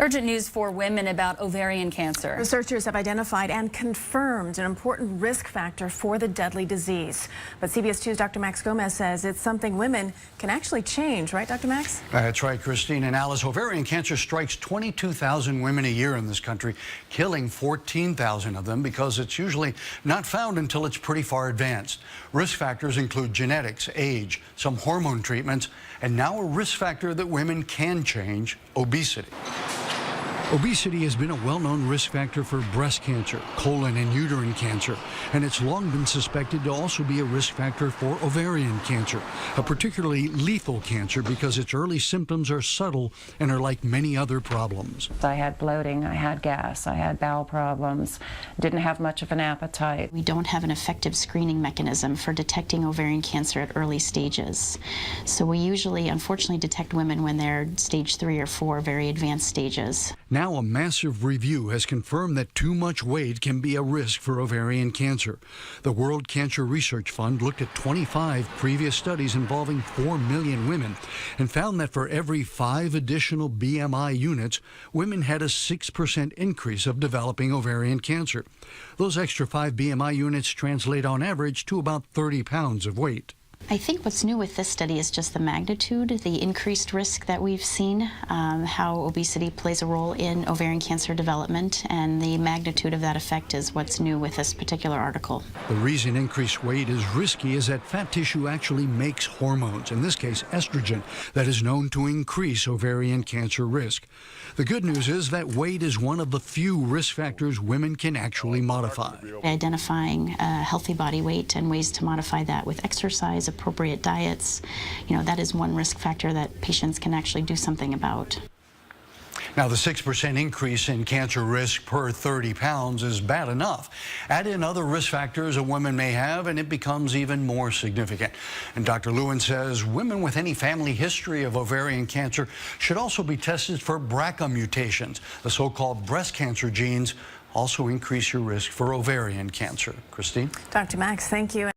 Urgent news for women about ovarian cancer. Researchers have identified and confirmed an important risk factor for the deadly disease. But CBS 2's Dr. Max Gomez says it's something women can actually change, right, Dr. Max? That's right, Christine and Alice. Ovarian cancer strikes 22,000 women a year in this country, killing 14,000 of them because it's usually not found until it's pretty far advanced. Risk factors include genetics, age, some hormone treatments, and now a risk factor that women can change: obesity. Obesity has been a well-known risk factor for breast cancer, colon and uterine cancer, and it's long been suspected to also be a risk factor for ovarian cancer, a particularly lethal cancer because its early symptoms are subtle and are like many other problems. I had bloating, I had gas, I had bowel problems, didn't have much of an appetite. We don't have an effective screening mechanism for detecting ovarian cancer at early stages. So we usually, unfortunately, detect women when they're stage 3 or 4, very advanced stages. Now a massive review has confirmed that too much weight can be a risk for ovarian cancer. The World Cancer Research Fund looked at 25 previous studies involving 4 million women and found that for every 5 additional BMI units, women had a 6% increase of developing ovarian cancer. Those extra 5 BMI units translate on average to about 30 pounds of weight. I think what's new with this study is just the magnitude, the increased risk that we've seen, how obesity plays a role in ovarian cancer development, and the magnitude of that effect is what's new with this particular article. The reason increased weight is risky is that fat tissue actually makes hormones, in this case estrogen, that is known to increase ovarian cancer risk. The good news is that weight is one of the few risk factors women can actually modify. Identifying a healthy body weight and ways to modify that with exercise, appropriate diets, that is one risk factor that patients can actually do something about. Now, the 6% increase in cancer risk per 30 pounds is bad enough. Add in other risk factors a woman may have, and it becomes even more significant. And Dr. Lewin says women with any family history of ovarian cancer should also be tested for BRCA mutations. The so-called breast cancer genes also increase your risk for ovarian cancer. Christine? Dr. Max, thank you.